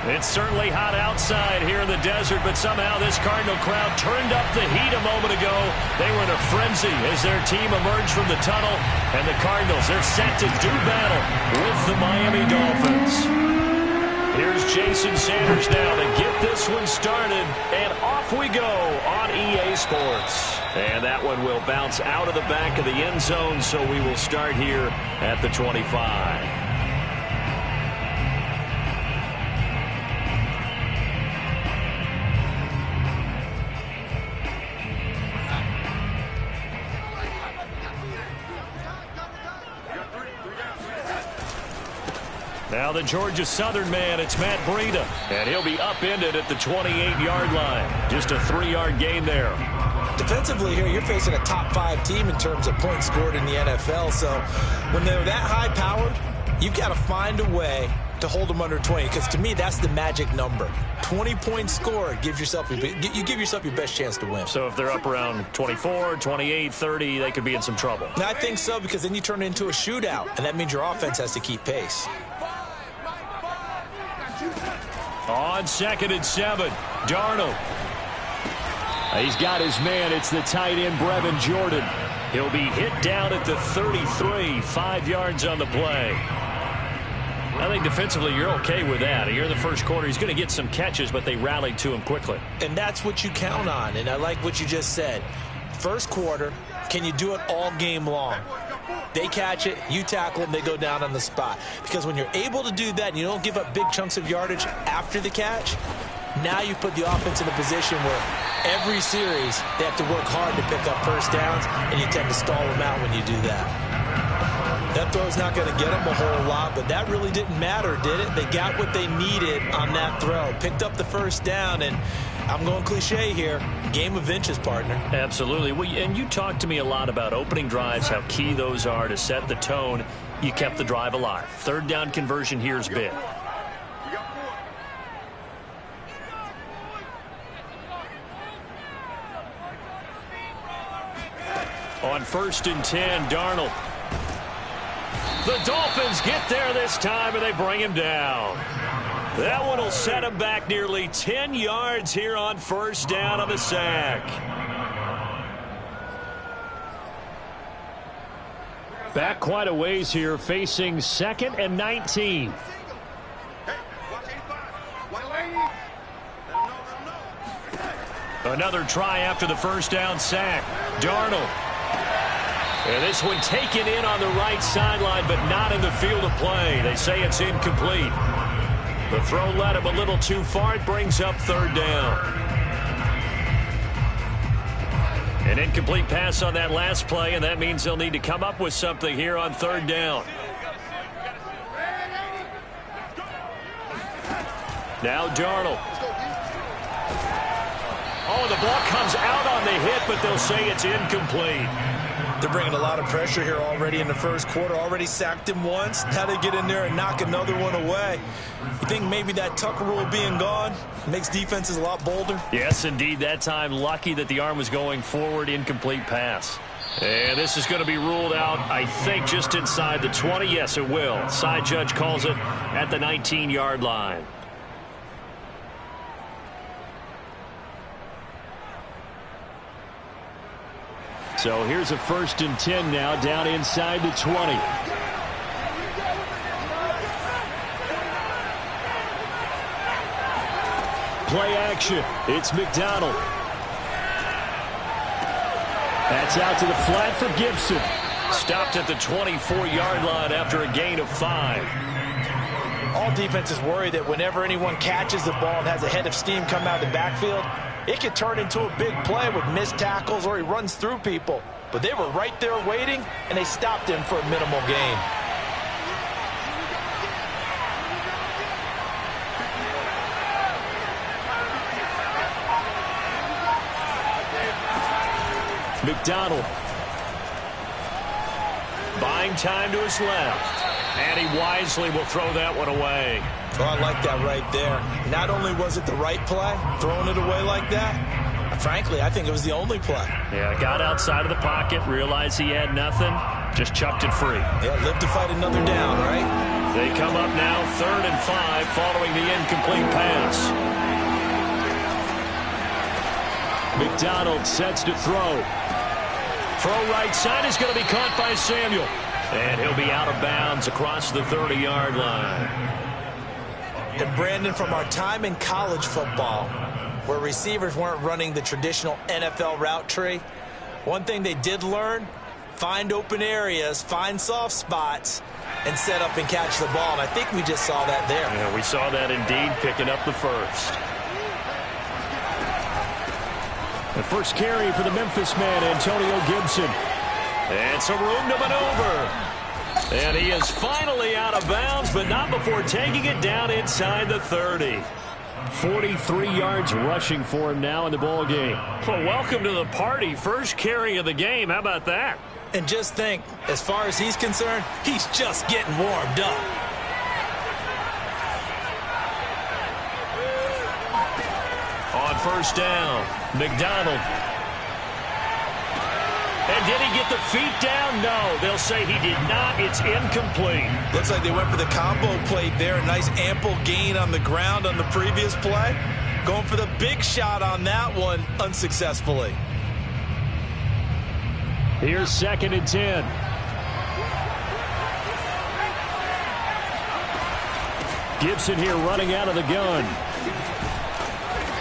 It's certainly hot outside here in the desert, but somehow this Cardinal crowd turned up the heat a moment ago. They were in a frenzy as their team emerged from the tunnel, and the Cardinals, they're set to do battle with the Miami Dolphins. Here's Jason Sanders now to get this one started, and off we go on EA Sports. And that one will bounce out of the back of the end zone, so we will start here at the 25. Now the Georgia Southern man, it's Matt Breida, and he'll be upended at the 28-yard line. Just a 3-yard gain there. Defensively here, you're facing a top-5 team in terms of points scored in the NFL, so when they're that high-powered, you've got to find a way to hold them under 20, because to me, that's the magic number. 20 points scored, you give yourself your best chance to win. So if they're up around 24, 28, 30, they could be in some trouble. And I think so, because then you turn it into a shootout, and that means your offense has to keep pace. On 2nd and 7, Darnold. He's got his man. It's the tight end, Brevin Jordan. He'll be hit down at the 33, 5 yards on the play. I think defensively you're okay with that. Here in the first quarter, he's going to get some catches, but they rallied to him quickly. And that's what you count on, and I like what you just said. First quarter, can you do it all game long? They catch it, you tackle them, they go down on the spot. Because when you're able to do that and you don't give up big chunks of yardage after the catch, now you put the offense in a position where every series they have to work hard to pick up first downs, and you tend to stall them out when you do that. That throw's not going to get them a whole lot, but that really didn't matter, did it? They got what they needed on that throw. Picked up the first down, and I'm going cliche here. Game of inches, partner. Absolutely. Well, and you talked to me a lot about opening drives, how key those are to set the tone. You kept the drive alive. Third down conversion here is big. On 1st and 10, Darnold. The Dolphins get there this time, and they bring him down. That one will set him back nearly 10 yards here on 1st down on the sack. Back quite a ways here, facing 2nd and 19. Another try after the first down sack. Darnold. And this one taken in on the right sideline, but not in the field of play. They say it's incomplete. The throw led him a little too far. It brings up 3rd down. An incomplete pass on that last play, and that means they'll need to come up with something here on 3rd down. Now Darnold. Oh, the ball comes out on the hit, but they'll say it's incomplete. They're bringing a lot of pressure here already in the first quarter. Already sacked him once. Now they get in there and knock another one away. You think maybe that Tucker rule being gone makes defenses a lot bolder? Yes, indeed. That time, lucky that the arm was going forward. Incomplete pass. And this is going to be ruled out, I think, just inside the 20. Yes, it will. Side judge calls it at the 19-yard line. So here's a 1st and 10 now, down inside the 20. Play action. It's McDonald. That's out to the flat for Gibson. Stopped at the 24-yard line after a gain of 5. All defenses worry that whenever anyone catches the ball and has a head of steam come out of the backfield, it could turn into a big play with missed tackles or he runs through people. But they were right there waiting, and they stopped him for a minimal gain. McDonald. Buying time to his left. And he wisely will throw that one away. Oh, I like that right there. Not only was it the right play, throwing it away like that, frankly, I think it was the only play. Yeah, got outside of the pocket, realized he had nothing, just chucked it free. Yeah, live to fight another down, right? They come up now 3rd and 5 following the incomplete pass. McDonald sets to throw. Throw right side is going to be caught by Samuel. And he'll be out of bounds across the 30-yard line. And Brandon, from our time in college football, where receivers weren't running the traditional NFL route tree, one thing they did learn, find open areas, find soft spots, and set up and catch the ball. And I think we just saw that there. Yeah, we saw that indeed, picking up the first. The first carry for the Memphis man, Antonio Gibson. And some room to maneuver. And he is finally out of bounds, but not before taking it down inside the 30. 43 yards rushing for him now in the ball game. Well, welcome to the party. First carry of the game. How about that? And just think, as far as he's concerned, he's just getting warmed up. On first down, McDonald. And did he get the feet down? No, they'll say he did not. It's incomplete. Looks like they went for the combo play there. A nice ample gain on the ground on the previous play. Going for the big shot on that one unsuccessfully. Here's 2nd and 10. Gibson here running out of the gun.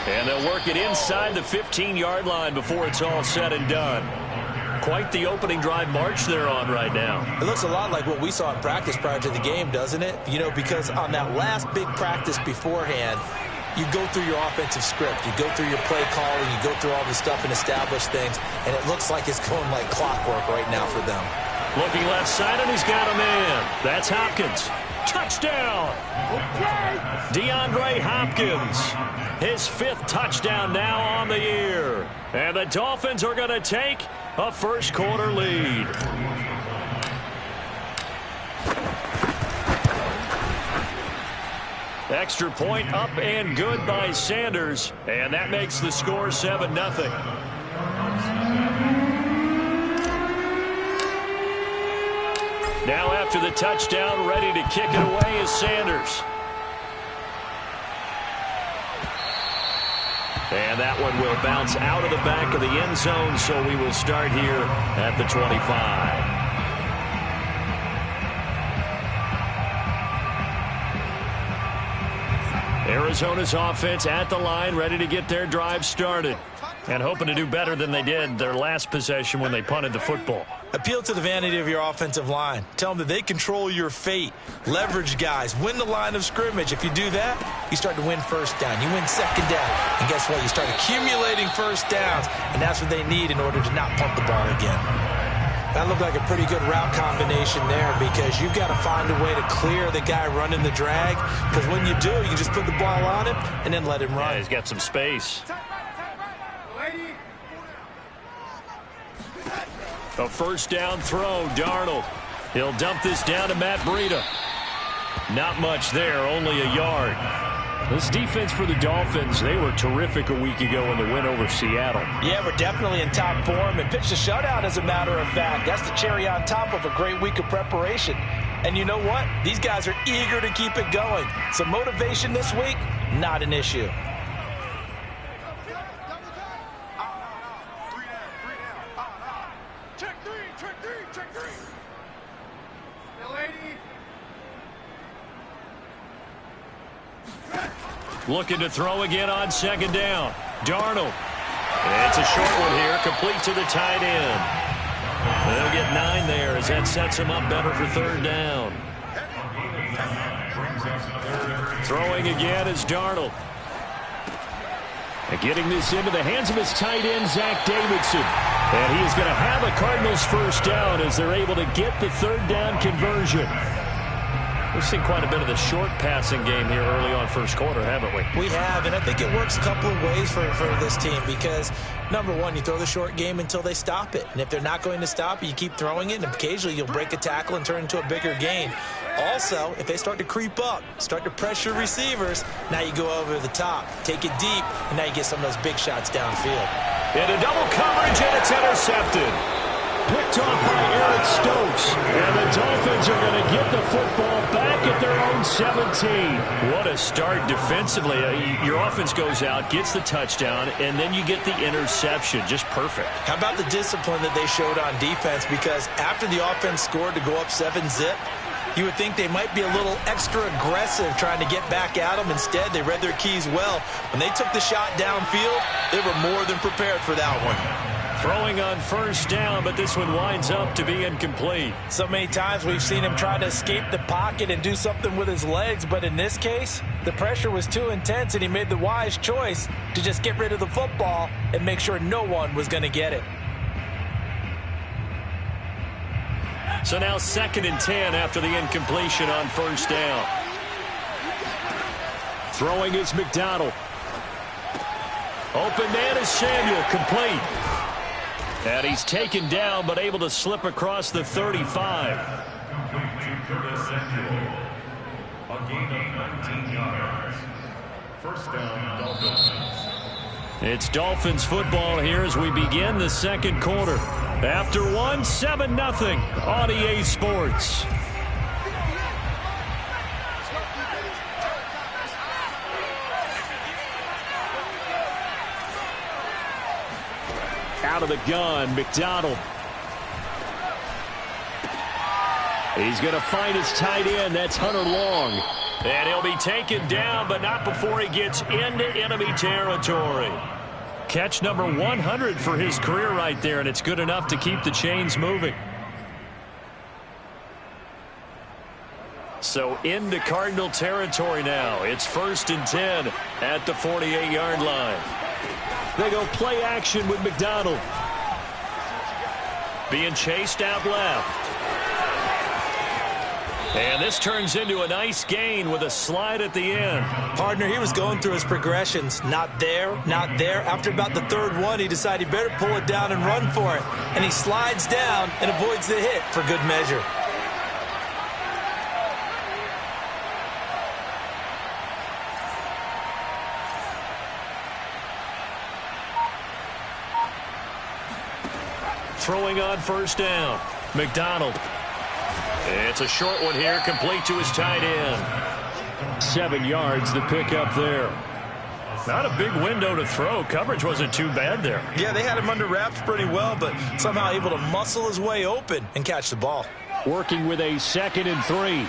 And they'll work it inside the 15-yard line before it's all said and done. Quite the opening drive march they're on right now. It looks a lot like what we saw in practice prior to the game, doesn't it? You know, because on that last big practice beforehand, you go through your offensive script. You go through your play calling. You go through all this stuff and establish things. And it looks like it's going like clockwork right now for them. Looking left side, and he's got a man. That's Hopkins. Touchdown! DeAndre Hopkins. His 5th touchdown now on the year. And the Dolphins are going to take a first quarter lead. Extra point up and good by Sanders. And that makes the score 7-0. Now after the touchdown, ready to kick it away is Sanders. And that one will bounce out of the back of the end zone, so we will start here at the 25. Arizona's offense at the line, ready to get their drive started. And hoping to do better than they did their last possession when they punted the football. Appeal to the vanity of your offensive line. Tell them that they control your fate. Leverage guys. Win the line of scrimmage. If you do that, you start to win first down. You win second down. And guess what? You start accumulating first downs. And that's what they need in order to not punt the ball again. That looked like a pretty good route combination there because you've got to find a way to clear the guy running the drag. Because when you do, you just put the ball on him and then let him run. Yeah, he's got some space. A first down throw, Darnold. He'll dump this down to Matt Breida. Not much there, only a yard. This defense for the Dolphins, they were terrific a week ago in the win over Seattle. Yeah, we're definitely in top form and pitched a shutout, as a matter of fact. That's the cherry on top of a great week of preparation. And you know what? These guys are eager to keep it going. So motivation this week, not an issue. Looking to throw again on second down. Darnold. It's a short one here, complete to the tight end. They'll get 9 there as that sets him up better for third down. Throwing again is Darnold. And getting this into the hands of his tight end, Zach Davidson. And he is going to have a Cardinals first down as they're able to get the third down conversion. We've seen quite a bit of the short passing game here early on first quarter, haven't we? We have, and I think it works a couple of ways for this team because, number one, you throw the short game until they stop it. And if they're not going to stop it, you keep throwing it, and occasionally you'll break a tackle and turn it into a bigger gain. Also, if they start to creep up, start to pressure receivers, now you go over the top, take it deep, and now you get some of those big shots downfield. Into double coverage, and it's intercepted. picked off by Eric Stokes. And the Dolphins are going to get the football back at their own 17. What a start defensively. Your offense goes out, gets the touchdown, and then you get the interception. Just perfect. How about the discipline that they showed on defense? Because after the offense scored to go up 7-zip, you would think they might be a little extra aggressive trying to get back at them. Instead, they read their keys well. When they took the shot downfield, they were more than prepared for that one. Throwing on first down, but this one winds up to be incomplete. So many times we've seen him try to escape the pocket and do something with his legs, but in this case, the pressure was too intense, and he made the wise choice to just get rid of the football and make sure no one was going to get it. So now 2nd and 10 after the incompletion on first down. Throwing is McDonald. Open man is Samuel, complete. And he's taken down, but able to slip across the 35. A gain of 19 yards. First down, Dolphins. It's Dolphins football here as we begin the second quarter. After one, 7-0 on EA Sports. Out of the gun, McDonald. He's going to find his tight end. That's Hunter Long. And he'll be taken down, but not before he gets into enemy territory. Catch number 100 for his career right there, and it's good enough to keep the chains moving. So into Cardinal territory now. It's 1st and 10 at the 48-yard line. They go play action with McDonald. Being chased out left. And this turns into a nice gain with a slide at the end. Partner, he was going through his progressions. Not there, not there. After about the 3rd one, he decided he better pull it down and run for it. And he slides down and avoids the hit for good measure. Throwing on first down. McDonald. It's a short one here, complete to his tight end. 7 yards, the pickup there. Not a big window to throw. Coverage wasn't too bad there. Yeah, they had him under wraps pretty well, but somehow able to muscle his way open and catch the ball. Working with a 2nd and 3.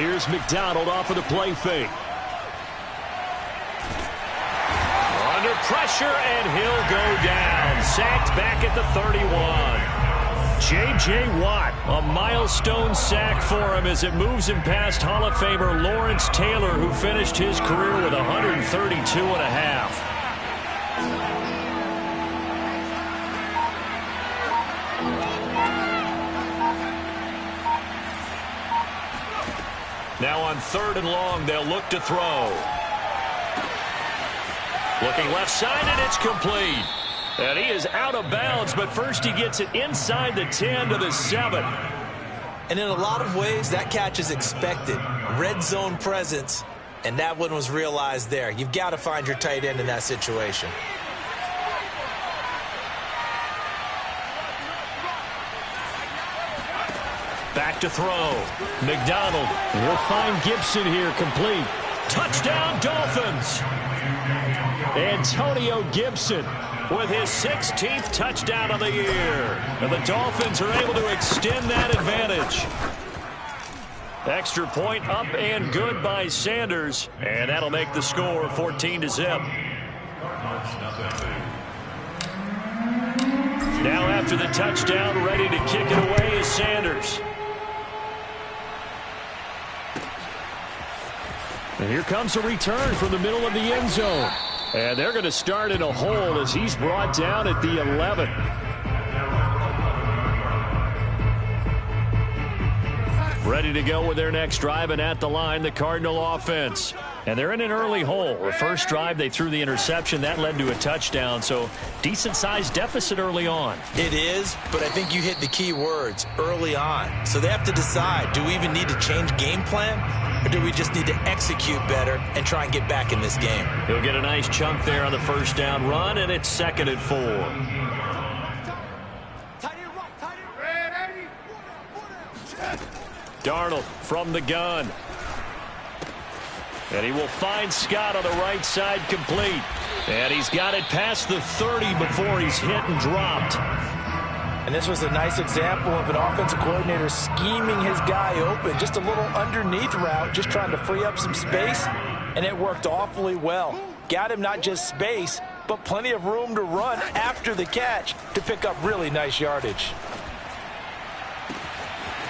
Here's McDonald off of the play fake. Under pressure, and he'll go down. Sacked back at the 31. J.J. Watt, a milestone sack for him as it moves him past Hall of Famer Lawrence Taylor, who finished his career with 132 and a half. Now on 3rd and long, they'll look to throw. Looking left side, and it's complete. And he is out of bounds, but first he gets it inside the 10 to the 7. And in a lot of ways, that catch is expected. Red zone presence, and that one was realized there. You've got to find your tight end in that situation. Back to throw. McDonald will find Gibson here, complete. Touchdown, Dolphins. Antonio Gibson with his 16th touchdown of the year. And the Dolphins are able to extend that advantage. Extra point up and good by Sanders. And that'll make the score 14-0. Now after the touchdown, ready to kick it away is Sanders. And here comes a return from the middle of the end zone. And they're going to start in a hole as he's brought down at the 11. Ready to go with their next drive, and at the line, the Cardinal offense. And they're in an early hole. The first drive, they threw the interception. That led to a touchdown, so decent-sized deficit early on. It is, but I think you hit the key words, early on. So they have to decide, do we even need to change game plan, or do we just need to execute better and try and get back in this game? He'll get a nice chunk there on the first down run, and it's 2nd and 4. Darnold from the gun. And he will find Scott on the right side, complete. And he's got it past the 30 before he's hit and dropped. And this was a nice example of an offensive coordinator scheming his guy open. Just a little underneath route, just trying to free up some space. And it worked awfully well. Got him not just space, but plenty of room to run after the catch to pick up really nice yardage.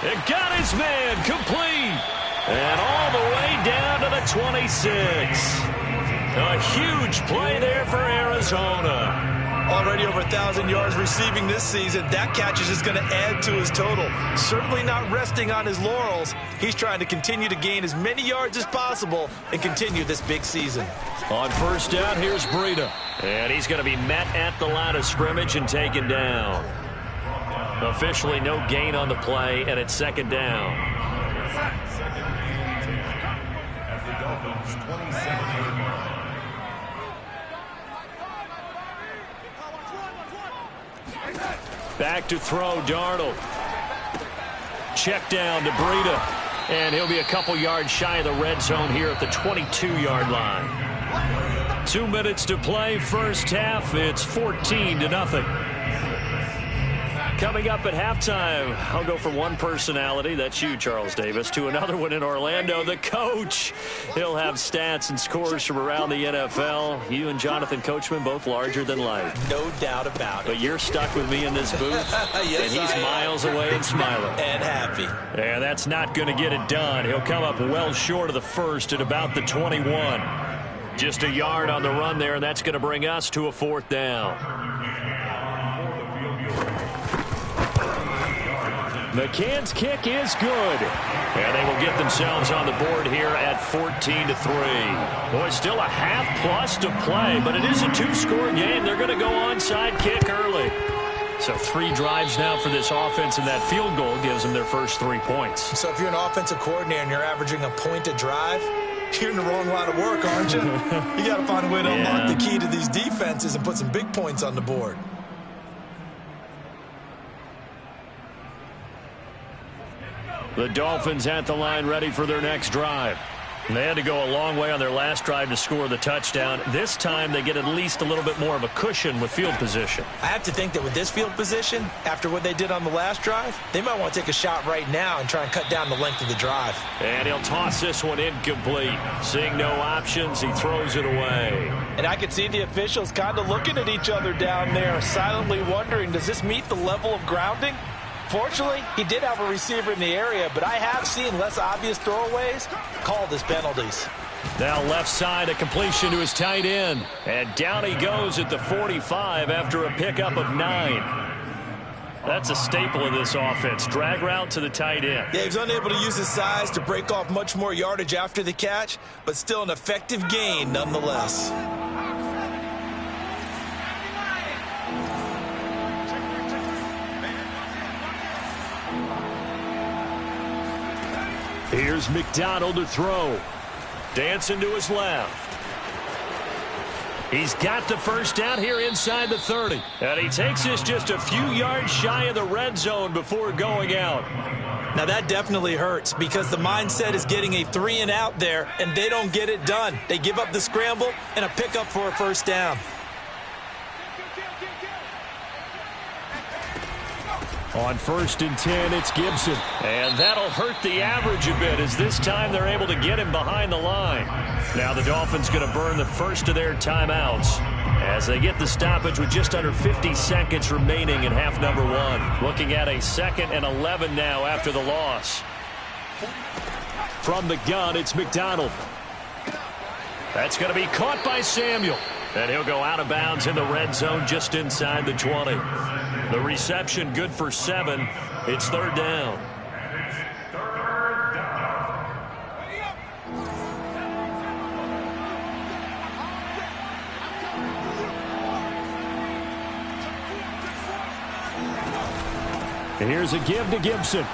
It got his man, complete. And all the way down to the 26. A huge play there for Arizona. Already over 1,000 yards receiving this season. That catch is just going to add to his total. Certainly not resting on his laurels. He's trying to continue to gain as many yards as possible and continue this big season. On first down, here's Breida. And he's going to be met at the line of scrimmage and taken down. Officially no gain on the play, and it's 2nd down. Back to throw, Darnold. Check down to Breida. And he'll be a couple yards shy of the red zone here at the 22-yard line. 2 minutes to play, first half. It's 14-0. Coming up at halftime, I'll go from one personality, that's you, Charles Davis, to another one in Orlando, the coach. He'll have stats and scores from around the NFL. You and Jonathan Coachman, both larger than life. No doubt about it. But you're stuck with me in this booth, yes, and he's miles away and smiling. And happy. And that's not going to get it done. He'll come up well short of the first at about the 21. Just a yard on the run there, and that's going to bring us to a 4th down. McCann's kick is good. And they will get themselves on the board here at 14-3. Boy, still a half-plus to play, but it is a 2-score game. They're going to go onside kick early. So 3 drives now for this offense, and that field goal gives them their first 3 points. So if you're an offensive coordinator and you're averaging a point a drive, you're in the wrong line of work, aren't you? You got to find a way to unlock the key to these defenses and put some big points on the board. The Dolphins at the line ready for their next drive. They had to go a long way on their last drive to score the touchdown. This time they get at least a little bit more of a cushion with field position. I have to think that with this field position, after what they did on the last drive, they might want to take a shot right now and try and cut down the length of the drive. And he'll toss this one incomplete. Seeing no options, he throws it away. And I could see the officials kind of looking at each other down there, silently wondering, does this meet the level of grounding? Fortunately, he did have a receiver in the area, but I have seen less obvious throwaways called as penalties. Now left side, a completion to his tight end. And down he goes at the 45 after a pickup of 9. That's a staple of this offense. Drag route to the tight end. Yeah, he was unable to use his size to break off much more yardage after the catch, but still an effective gain nonetheless. Here's McDonald to throw. Dancing to his left. He's got the first down here inside the 30. And he takes this just a few yards shy of the red zone before going out. Now that definitely hurts because the mindset is getting a 3-and-out there, and they don't get it done. They give up the scramble and a pickup for a first down. On 1st and 10, it's Gibson. And that'll hurt the average a bit as this time they're able to get him behind the line. Now the Dolphins going to burn the first of their timeouts as they get the stoppage with just under 50 seconds remaining in half number 1. Looking at a 2nd and 11 now after the loss. From the gun, it's McDonald. That's going to be caught by Samuel. And he'll go out of bounds in the red zone just inside the 20. The reception good for 7. It's 3rd down. And here's a give to Gibson.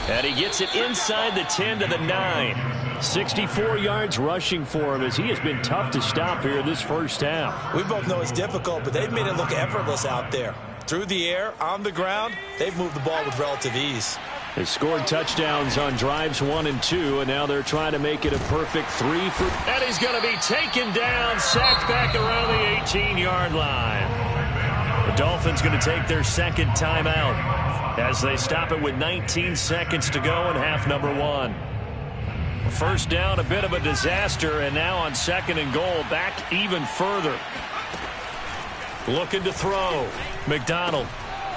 And he gets it inside the 10 to the 9. 64 yards rushing for him as he has been tough to stop here this first half. We both know it's difficult, but they've made it look effortless out there. Through the air, on the ground, they've moved the ball with relative ease. They scored touchdowns on drives 1 and 2, and now they're trying to make it a perfect 3 for. And he's going to be taken down, sacked back around the 18-yard line. The Dolphins going to take their second timeout as they stop it with 19 seconds to go in half number 1. First down, a bit of a disaster, and now on 2nd and goal, back even further. Looking to throw. McDonald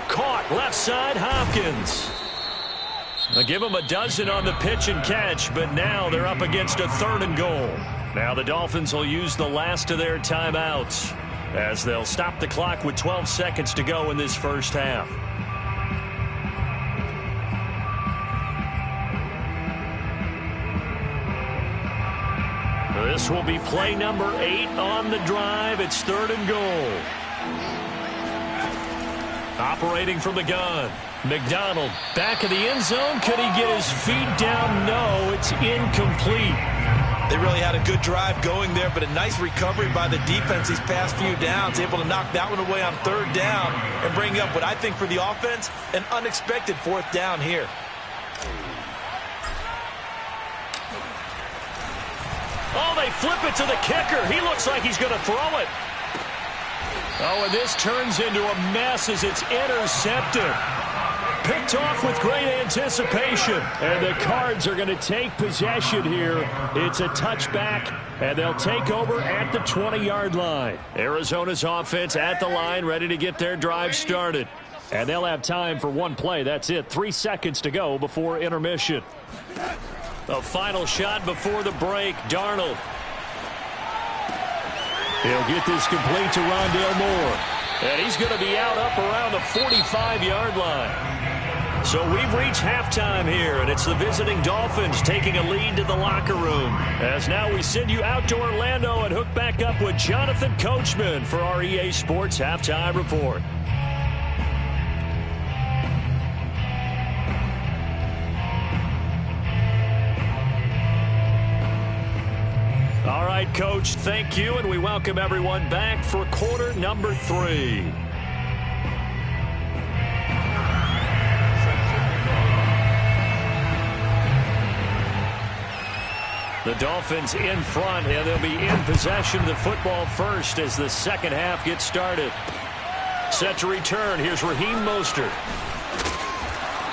caught left side. Hopkins. They'll give him a dozen on the pitch and catch, but now they're up against a 3rd and goal. Now the Dolphins will use the last of their timeouts as they'll stop the clock with 12 seconds to go in this first half. This will be play number 8 on the drive. It's 3rd and goal. Operating from the gun. McDonald back of the end zone. Could he get his feet down? No, it's incomplete. They really had a good drive going there, but a nice recovery by the defense these past few downs, able to knock that one away on 3rd down and bring up what I think for the offense, an unexpected 4th down here. Oh, they flip it to the kicker. He looks like he's going to throw it. Oh, and this turns into a mess as it's intercepted. Picked off with great anticipation. And the Cards are going to take possession here. It's a touchback, and they'll take over at the 20-yard line. Arizona's offense at the line, ready to get their drive started. And they'll have time for one play. That's it. 3 seconds to go before intermission. The final shot before the break. Darnold. He'll get this complete to Rondale Moore. And he's going to be out up around the 45-yard line. So we've reached halftime here, and it's the visiting Dolphins taking a lead to the locker room. As now we send you out to Orlando and hook back up with Jonathan Coachman for our EA Sports Halftime Report. All right, Coach, thank you, and we welcome everyone back for quarter number 3. The Dolphins in front, and they'll be in possession of the football first as the second half gets started. Set to return, here's Raheem Mostert.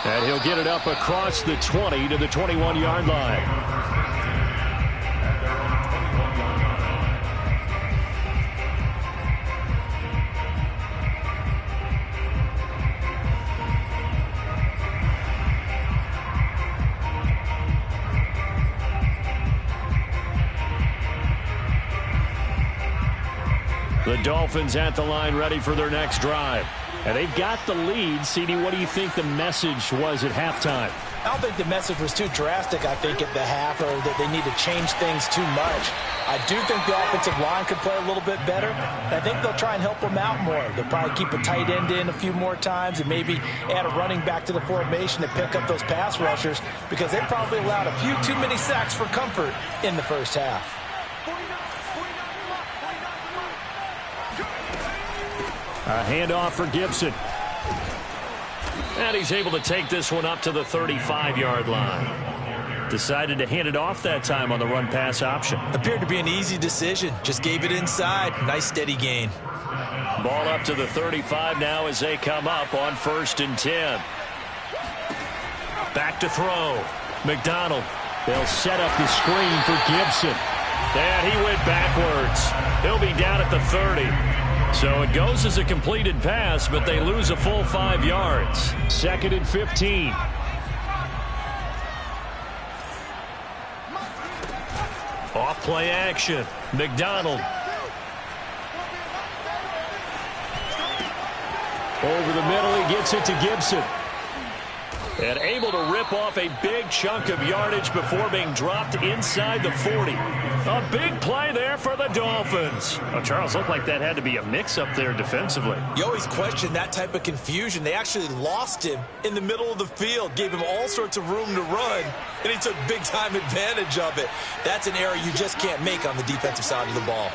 And he'll get it up across the 20 to the 21-yard line. The Dolphins at the line ready for their next drive. And they've got the lead. CD, what do you think the message was at halftime? I don't think the message was too drastic, I think, at the half, or that they need to change things too much. I do think the offensive line could play a little bit better. I think they'll try and help them out more. They'll probably keep a tight end in a few more times and maybe add a running back to the formation to pick up those pass rushers, because they probably allowed a few too many sacks for comfort in the first half. A handoff for Gibson. And he's able to take this one up to the 35-yard line. Decided to hand it off that time on the run-pass option. Appeared to be an easy decision. Just gave it inside. Nice steady gain. Ball up to the 35 now as they come up on 1st and 10. Back to throw. McDonald. They'll set up the screen for Gibson. And he went backwards. He'll be down at the 30. So it goes as a completed pass, but they lose a full 5 yards. 2nd and 15. Off play action. McDonald. Over the middle, he gets it to Gibson. And able to rip off a big chunk of yardage before being dropped inside the 40. A big play there for the Dolphins. Oh, Charles, looked like that had to be a mix-up there defensively. You always question that type of confusion. They actually lost him in the middle of the field, gave him all sorts of room to run, and he took big-time advantage of it. That's an error you just can't make on the defensive side of the ball.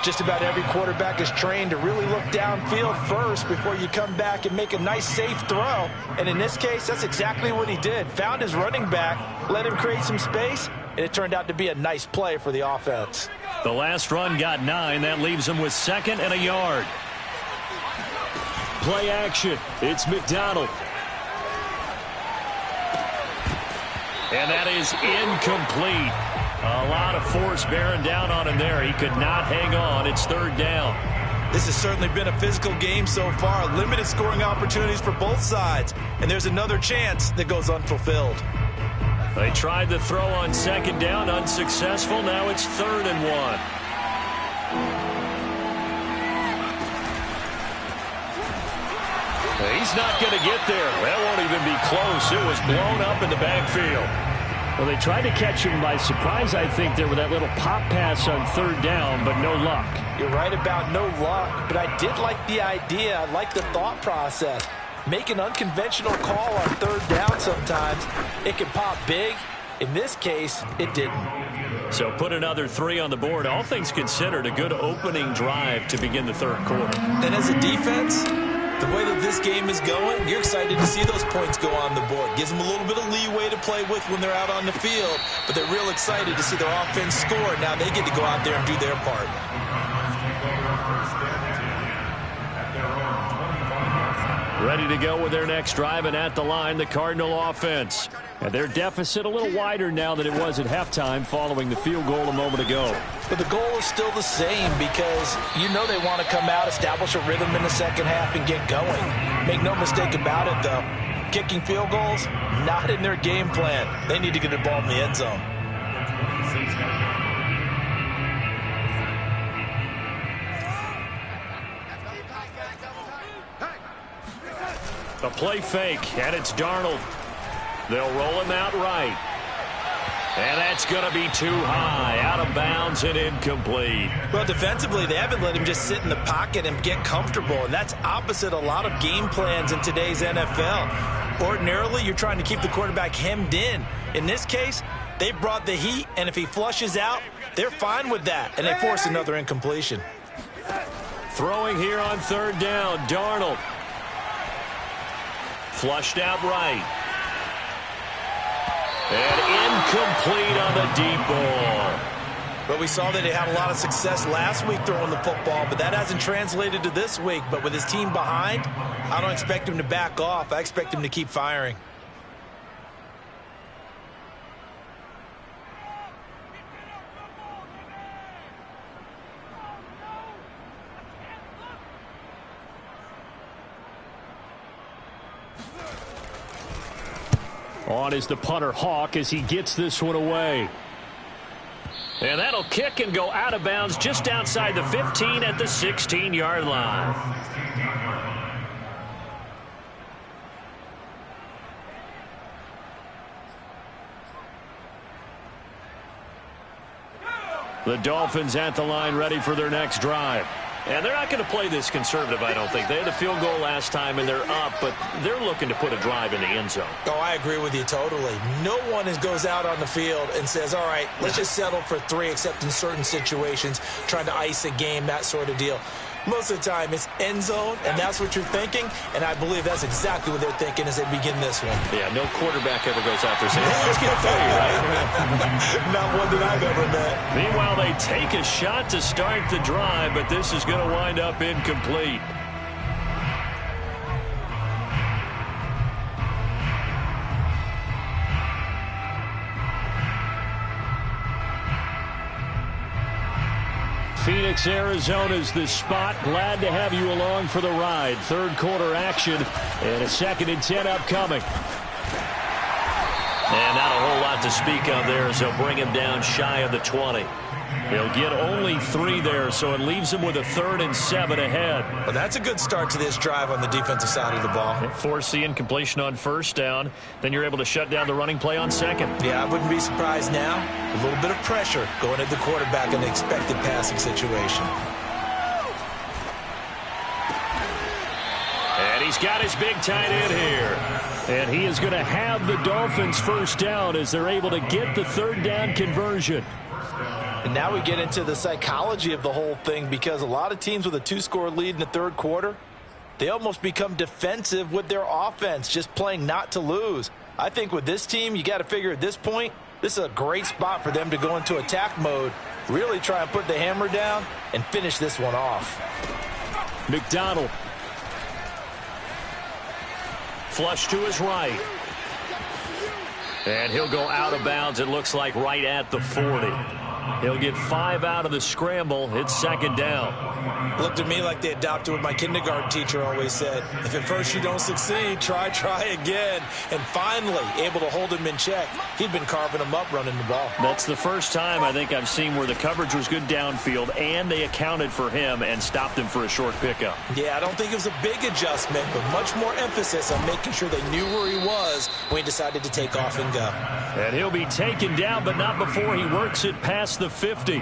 Just about every quarterback is trained to really look downfield first before you come back and make a nice, safe throw. And in this case, that's exactly what he did. Found his running back, let him create some space, and it turned out to be a nice play for the offense. The last run got 9. That leaves him with 2nd and a yard. Play action. It's McDonald. And that is incomplete. A lot of force bearing down on him there. He could not hang on. It's 3rd down. This has certainly been a physical game so far. Limited scoring opportunities for both sides. And there's another chance that goes unfulfilled. They tried the throw on 2nd down. Unsuccessful. Now it's 3rd and 1. He's not going to get there. That won't even be close. It was blown up in the backfield. Well, they tried to catch him by surprise, I think, there with that little pop pass on 3rd down, but no luck. You're right about no luck, but I did like the idea. I like the thought process. Make an unconventional call on 3rd down sometimes. It can pop big. In this case, it didn't. So put another 3 on the board. All things considered, a good opening drive to begin the 3rd quarter. And as a defense, the way that this game is going, you're excited to see those points go on the board. Gives them a little bit of leeway to play with when they're out on the field, but they're real excited to see their offense score. Now they get to go out there and do their part. Ready to go with their next drive, and at the line, the Cardinal offense. And their deficit a little wider now than it was at halftime following the field goal a moment ago. But the goal is still the same because you know they want to come out, establish a rhythm in the second half, and get going. Make no mistake about it, though. Kicking field goals, not in their game plan. They need to get the ball in the end zone. A play fake, and it's Darnold. They'll roll him out right. And that's going to be too high, out of bounds and incomplete. Well, defensively, they haven't let him just sit in the pocket and get comfortable, and that's opposite a lot of game plans in today's NFL. Ordinarily, you're trying to keep the quarterback hemmed in. In this case, they brought the heat, and if he flushes out, they're fine with that, and they force another incompletion. Throwing here on 3rd down, Darnold. Flushed out right. And incomplete on the deep ball. But we saw that he had a lot of success last week throwing the football, but that hasn't translated to this week. But with his team behind, I don't expect him to back off. I expect him to keep firing. On is the punter, Hawk, as he gets this one away. And that'll kick and go out of bounds just outside the 15 at the 16-yard line. The Dolphins at the line, ready for their next drive. And they're not going to play this conservative, I don't think. They had the field goal last time, and they're up, but they're looking to put a drive in the end zone. Oh, I agree with you totally. No one goes out on the field and says, all right, let's just settle for 3, except in certain situations, trying to ice a game, that sort of deal. Most of the time, it's end zone, and that's what you're thinking, and I believe that's exactly what they're thinking as they begin this one. Yeah, no quarterback ever goes out there saying, hey, let's get 3, right? Not one that I've ever met. Meanwhile, they take a shot to start the drive, but this is going to wind up incomplete. Phoenix, Arizona's the spot. Glad to have you along for the ride. 3rd quarter action and a 2nd and 10 upcoming. And not a whole lot lot to speak of there as they'll bring him down shy of the 20. He'll get only 3 there, so it leaves him with a 3rd and 7 ahead. Well, that's a good start to this drive on the defensive side of the ball. Force the incompletion on 1st down. Then you're able to shut down the running play on 2nd. Yeah, I wouldn't be surprised now. A little bit of pressure going at the quarterback in the expected passing situation. And he's got his big tight end here. And he is going to have the Dolphins 1st down as they're able to get the 3rd down conversion. And now we get into the psychology of the whole thing, because a lot of teams with a 2-score lead in the 3rd quarter, they almost become defensive with their offense, just playing not to lose. I think with this team, you got to figure at this point, this is a great spot for them to go into attack mode, really try and put the hammer down and finish this one off. McDonald. Flush to his right. And he'll go out of bounds, it looks like, right at the 40. He'll get 5 out of the scramble. It's 2nd down. Looked to me like they adopted what my kindergarten teacher always said. If at first you don't succeed, try again. And finally, able to hold him in check. He'd been carving him up running the ball. That's the first time I think I've seen where the coverage was good downfield and they accounted for him and stopped him for a short pickup. Yeah, I don't think it was a big adjustment, but much more emphasis on making sure they knew where he was when he decided to take off and go. And he'll be taken down, but not before he works it past the 50.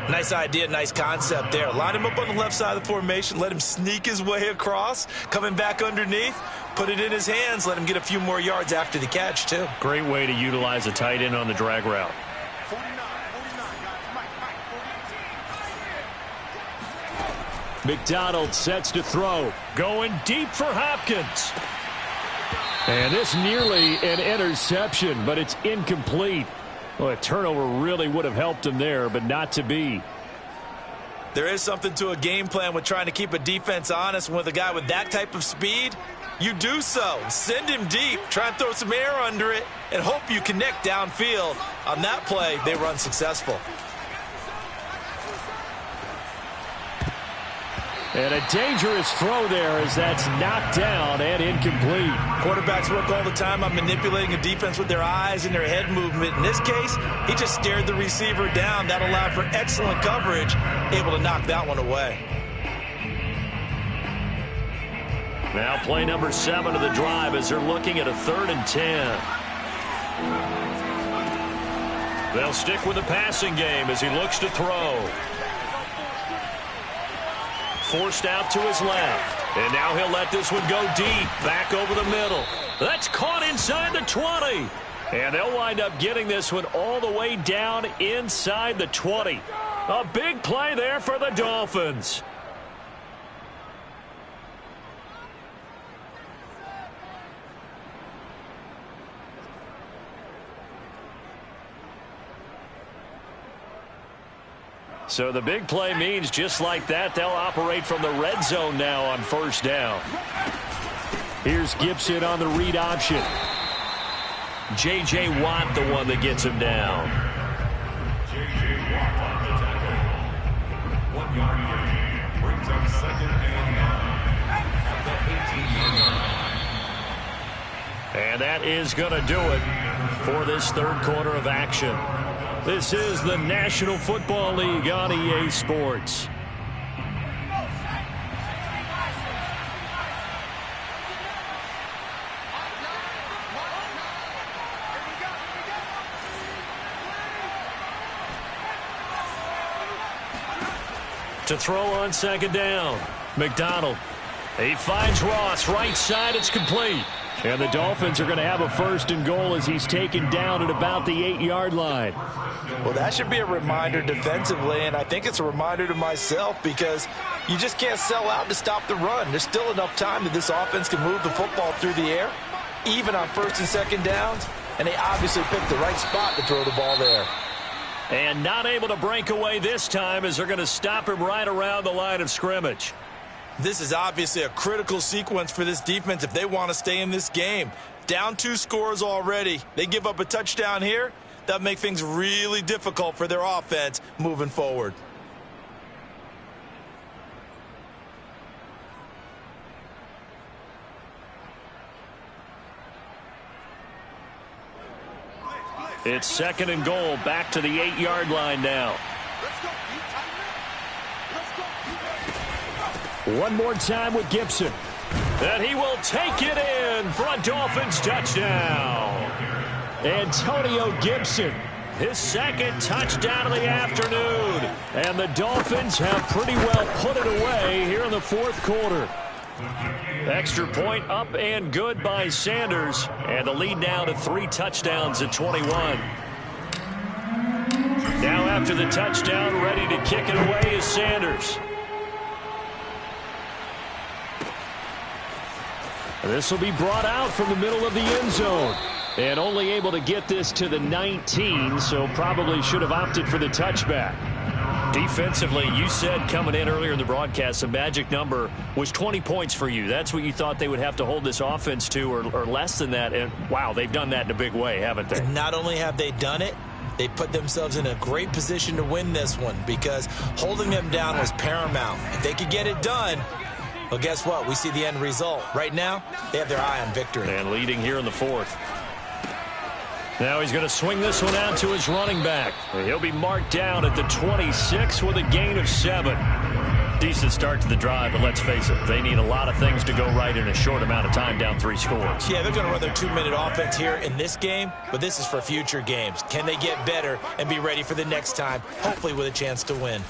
Nice idea, nice concept there. Line him up on the left side of the formation, let him sneak his way across, coming back underneath, put it in his hands, let him get a few more yards after the catch, too. Great way to utilize a tight end on the drag route. McDonald sets to throw. Going deep for Hopkins. And this nearly an interception, but it's incomplete. Well, a turnover really would have helped him there, but not to be. There is something to a game plan with trying to keep a defense honest. With a guy with that type of speed, you do so. Send him deep, try and throw some air under it, and hope you connect downfield. On that play, they run successful. And a dangerous throw there as that's knocked down and incomplete. Quarterbacks work all the time on manipulating a defense with their eyes and their head movement. In this case, he just stared the receiver down. That allowed for excellent coverage, able to knock that one away. Now play number 7 of the drive as they're looking at a 3rd and 10. They'll stick with the passing game as he looks to throw. Forced out to his left. And now he'll let this one go deep. Back over the middle. That's caught inside the 20. And they'll wind up getting this one all the way down inside the 20. A big play there for the Dolphins. So the big play means just like that, they'll operate from the red zone now on 1st down. Here's Gibson on the read option. J.J. Watt, the one that gets him down. J.J. Watt on the tackle. 1 yard gain. Brings up 2nd and 9 at the 18-yard line. And that is going to do it for this 3rd quarter of action. This is the National Football League on EA Sports. To throw on 2nd down, McDonald. He finds Ross, right side, it's complete. And the Dolphins are going to have a 1st and goal as he's taken down at about the 8-yard line. Well, that should be a reminder defensively, and I think it's a reminder to myself because you just can't sell out to stop the run. There's still enough time that this offense can move the football through the air, even on 1st and 2nd downs, and they obviously picked the right spot to throw the ball there. And not able to break away this time as they're going to stop him right around the line of scrimmage. This is obviously a critical sequence for this defense if they want to stay in this game. Down 2 scores already. They give up a touchdown here. That'll make things really difficult for their offense moving forward. It's second and goal, back to the 8-yard line now. One more time with Gibson. And he will take it in for a Dolphins touchdown. Antonio Gibson, his second touchdown of the afternoon. And the Dolphins have pretty well put it away here in the fourth quarter. Extra point up and good by Sanders. And the lead now to 3 touchdowns at 21. Now after the touchdown, ready to kick it away is Sanders. This will be brought out from the middle of the end zone. And only able to get this to the 19, so probably should have opted for the touchback. Defensively, you said coming in earlier in the broadcast, the magic number was 20 points for you. That's what you thought they would have to hold this offense to, or less than that. And, wow, they've done that in a big way, haven't they? And not only have they done it, they put themselves in a great position to win this one because holding them down was paramount. If they could get it done, well, guess what? We see the end result. Right now, they have their eye on victory. And leading here in the fourth. Now he's going to swing this one out to his running back. He'll be marked down at the 26 with a gain of 7. Decent start to the drive, but let's face it, they need a lot of things to go right in a short amount of time, down 3 scores. Yeah, they're going to run their 2-minute offense here in this game, but this is for future games. Can they get better and be ready for the next time, hopefully with a chance to win?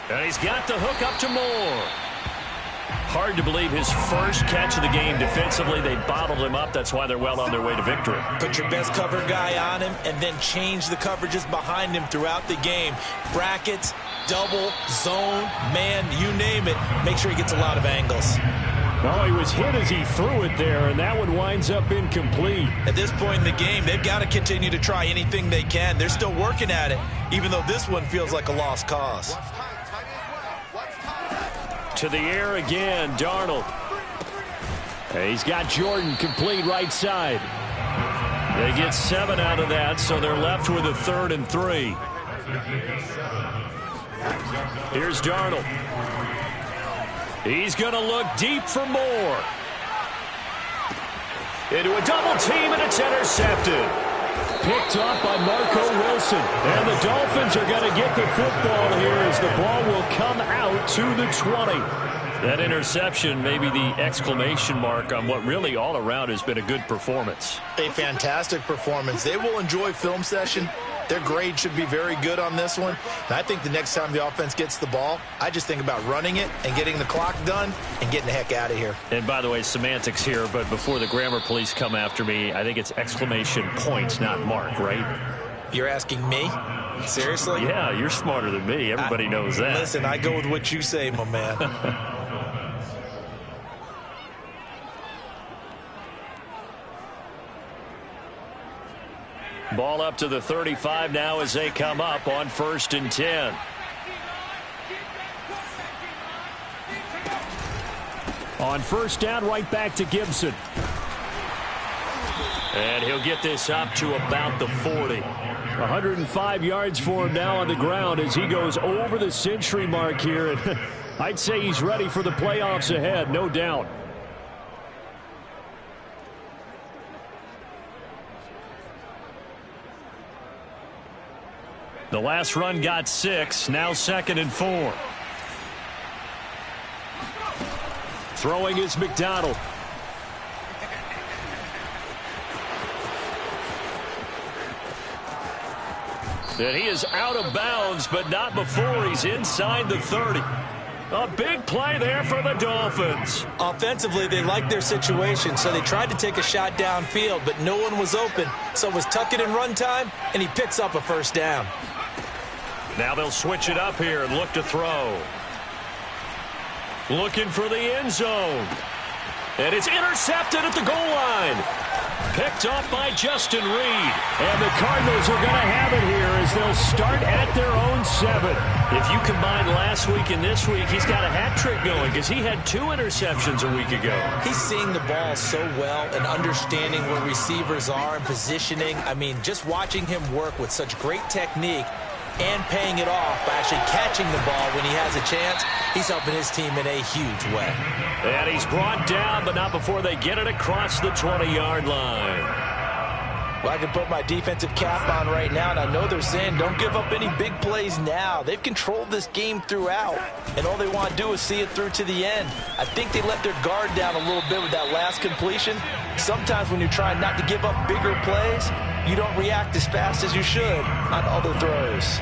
And he's got the hook up to Moore. Hard to believe his first catch of the game defensively. They bottled him up. That's why they're well on their way to victory. Put your best cover guy on him and then change the coverages behind him throughout the game. Brackets, double, zone, man, you name it. Make sure he gets a lot of angles. Oh, he was hit as he threw it there, and that one winds up incomplete. At this point in the game, they've got to continue to try anything they can. They're still working at it, even though this one feels like a lost cause. To the air again, Darnold. He's got Jordan complete right side. They get 7 out of that, so they're left with a 3rd and 3. Here's Darnold. He's going to look deep for Moore. Into a double team, and it's intercepted. Picked off by Marco Wilson. And the Dolphins are going to get the football here as the ball will come out to the 20. That interception may be the exclamation mark on what really all around has been a good performance. A fantastic performance. They will enjoy film session. Their grade should be very good on this one. And I think the next time the offense gets the ball, I just think about running it and getting the clock done and getting the heck out of here. And by the way, semantics here, but before the grammar police come after me, I think it's exclamation points, not mark, right? You're asking me? Seriously? Yeah, you're smarter than me. Everybody knows that. Listen, I go with what you say, my man. Ball up to the 35 now as they come up on 1st and 10. On 1st down, right back to Gibson. And he'll get this up to about the 40. 105 yards for him now on the ground as he goes over the century mark here. I'd say he's ready for the playoffs ahead, no doubt. The last run got 6, now 2nd and 4. Throwing is McDonald. And he is out of bounds, but not before he's inside the 30. A big play there for the Dolphins. Offensively, they liked their situation, so they tried to take a shot downfield, but no one was open. So it was tuck it in run time, and he picks up a 1st down. Now they'll switch it up here and look to throw. Looking for the end zone. And it's intercepted at the goal line. Picked off by Justin Reed. And the Cardinals are going to have it here as they'll start at their own 7. If you combine last week and this week, he's got a hat trick going because he had 2 interceptions a week ago. He's seeing the ball so well and understanding where receivers are and positioning. I mean, just watching him work with such great technique and paying it off by actually catching the ball when he has a chance, he's helping his team in a huge way. And he's brought down, but not before they get it across the 20-yard line. Well, I can put my defensive cap on right now, and I know they're saying don't give up any big plays now. They've controlled this game throughout, and all they want to do is see it through to the end. I think they let their guard down a little bit with that last completion. Sometimes when you're trying not to give up bigger plays, you don't react as fast as you should on other throws.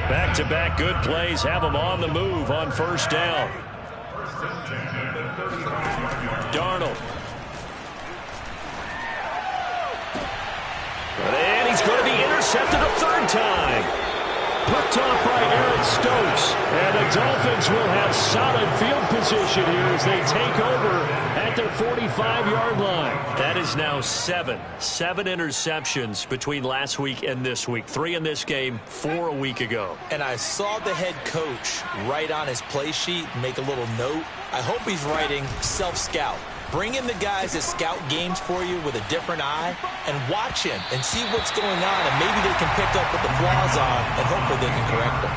Back-to-back good plays have them on the move on first down. Darnold. And he's going to be intercepted a third time. Picked off by Eric Stokes. And the Dolphins will have solid field position here as they take over at their 45-yard line. That is now seven interceptions between last week and this week. 3 in this game, 4 a week ago. And I saw the head coach write on his play sheet, make a little note. I hope he's writing self-scout. Bring in the guys that scout games for you with a different eye and watch him and see what's going on, and maybe they can pick up what the flaws are, and hopefully they can correct them.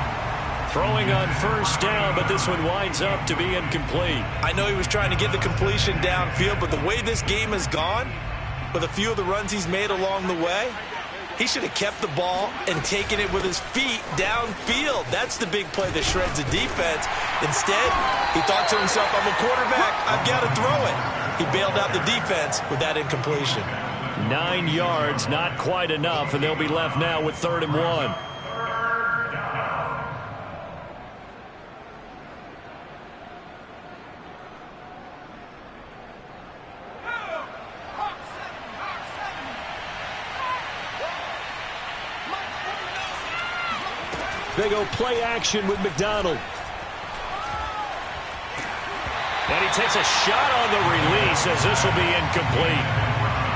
Throwing on first down, but this one winds up to be incomplete. I know he was trying to get the completion downfield, but the way this game has gone, with a few of the runs he's made along the way, he should have kept the ball and taken it with his feet downfield. That's the big play that shreds the defense. Instead, he thought to himself, I'm a quarterback, I've got to throw it. He bailed out the defense with that incompletion. 9 yards, not quite enough, and they'll be left now with 3rd and 1. They go play action with McDonald. And he takes a shot on the release as this will be incomplete.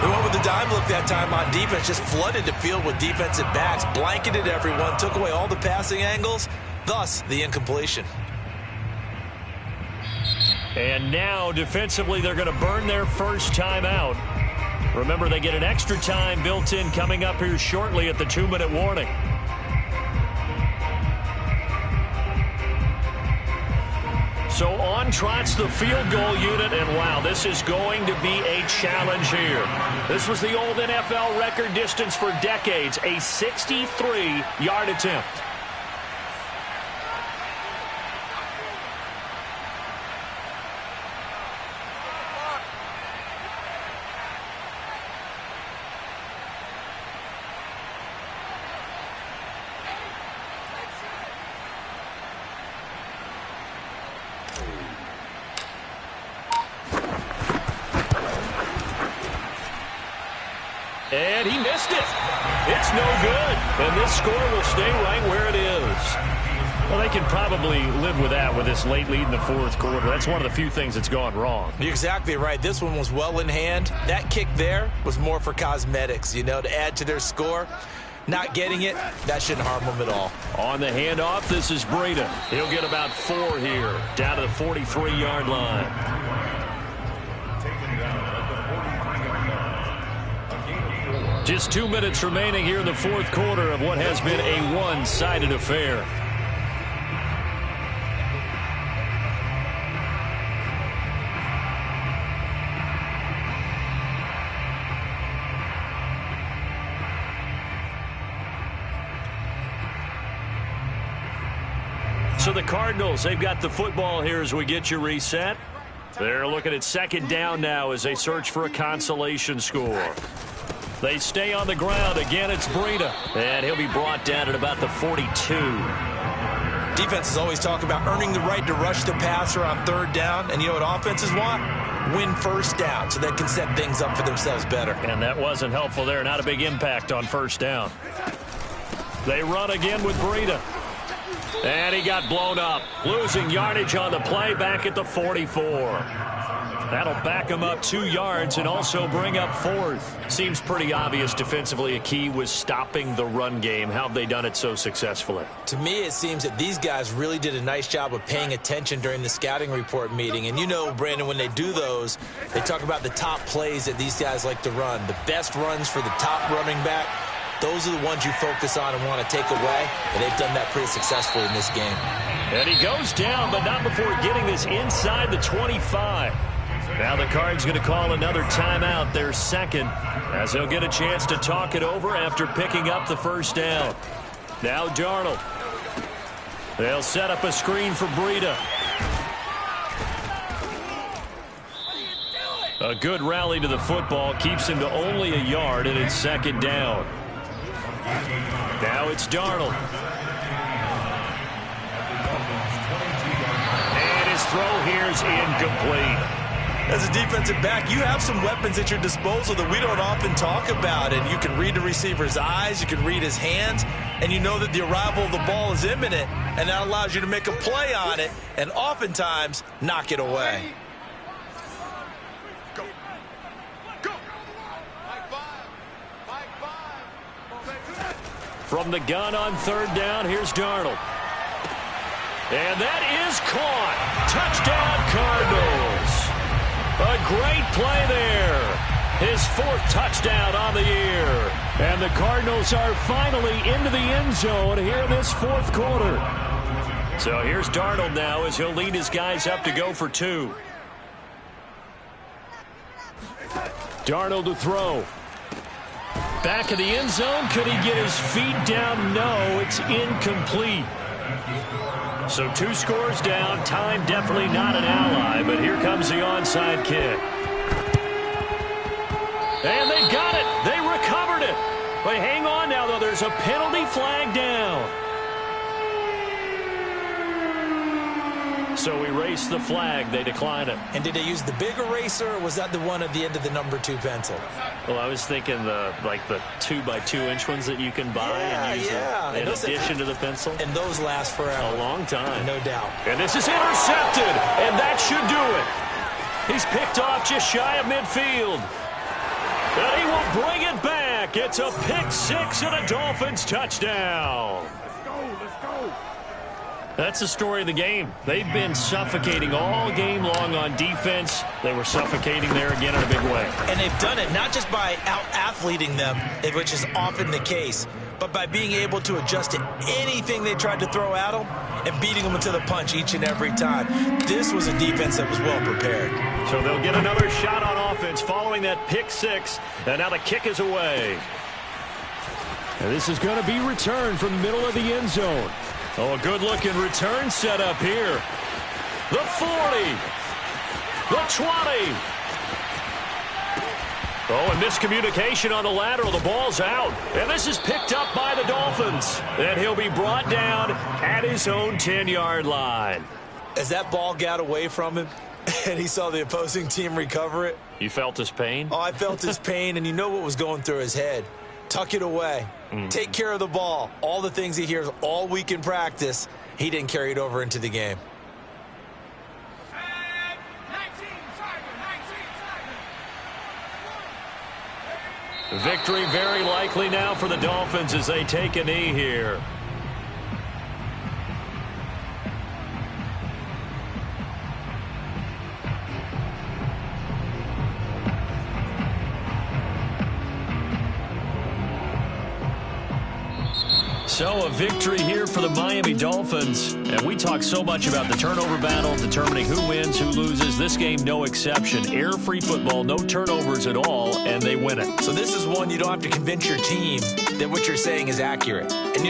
They went with the dime look that time on defense, just flooded the field with defensive backs, blanketed everyone, took away all the passing angles, thus the incompletion. And now defensively they're going to burn their first time out. Remember, they get an extra time built in coming up here shortly at the 2-minute warning. So on trots the field goal unit, and wow, this is going to be a challenge here. This was the old NFL record distance for decades, a 63-yard attempt. And he missed it. It's no good. And this score will stay right where it is. Well, they can probably live with that with this late lead in the 4th quarter. That's one of the few things that's gone wrong. You're exactly right. This one was well in hand. That kick there was more for cosmetics, you know, to add to their score. Not getting it, that shouldn't harm them at all. On the handoff, this is Breida. He'll get about 4 here, down to the 43-yard line. Just 2 minutes remaining here in the 4th quarter of what has been a one-sided affair. So the Cardinals, they've got the football here as we get you reset. They're looking at 2nd down now as they search for a consolation score. They stay on the ground. Again, it's Breida. And he'll be brought down at about the 42. Defenses always talk about earning the right to rush the passer on 3rd down. And you know what offenses want? Win first down so they can set things up for themselves better. And that wasn't helpful there. Not a big impact on 1st down. They run again with Breida. And he got blown up. Losing yardage on the play back at the 44. That'll back him up 2 yards and also bring up 4th. Seems pretty obvious defensively a key was stopping the run game. How have they done it so successfully? To me, it seems that these guys really did a nice job of paying attention during the scouting report meeting. And you know, Brandon, when they do those, they talk about the top plays that these guys like to run. The best runs for the top running back. Those are the ones you focus on and want to take away, and they've done that pretty successfully in this game. And he goes down, but not before getting this inside the 25. Now the Cards going to call another timeout, their second, as they'll get a chance to talk it over after picking up the first down. Now Darnold. They'll set up a screen for Breida. A good rally to the football keeps him to only a yard, and it's second down. Now it's Darnold. And his throw here is incomplete. As a defensive back, you have some weapons at your disposal that we don't often talk about. And you can read the receiver's eyes, you can read his hands, and you know that the arrival of the ball is imminent, and that allows you to make a play on it and oftentimes knock it away. From the gun on third down, here's Darnold. And that is caught. Touchdown, Cardinals. A great play there. His fourth touchdown on the year. And the Cardinals are finally into the end zone here in this fourth quarter. So here's Darnold now as he'll lead his guys up to go for two. Darnold to throw. Back of the end zone. Could he get his feet down? No, it's incomplete. So 2 scores down. Time definitely not an ally, but here comes the onside kick. And they got it. They recovered it. But hang on now, though. There's a penalty flag down. So erase the flag. They decline it. And did they use the big eraser, or was that the one at the end of the number 2 pencil? Well, I was thinking the 2x2-inch ones that you can buy and use in addition to the pencil. And those last forever. A long time. No doubt. And this is intercepted, and that should do it. He's picked off just shy of midfield. And he will bring it back. It's a pick 6 and a Dolphins touchdown. Let's go. That's the story of the game. They've been suffocating all game long on defense. They were suffocating there again in a big way. And they've done it not just by out-athleting them, which is often the case, but by being able to adjust to anything they tried to throw at them and beating them to the punch each and every time. This was a defense that was well prepared. So they'll get another shot on offense following that pick 6. And now the kick is away. And this is going to be returned from the middle of the end zone. Oh, a good-looking return set up here. The 40. The 20. Oh, and miscommunication on the lateral. The ball's out. And this is picked up by the Dolphins. And he'll be brought down at his own 10-yard line. As that ball got away from him and he saw the opposing team recover it. You felt his pain? Oh, I felt his pain, and you know what was going through his head. Tuck it away. Take care of the ball. All the things he hears all week in practice, he didn't carry it over into the game. Victory very likely now for the Dolphins as they take a knee here. So a victory here for the Miami Dolphins. And we talk so much about the turnover battle, determining who wins, who loses. This game, no exception. Error-free football, no turnovers at all, and they win it. So this is one you don't have to convince your team that what you're saying is accurate. And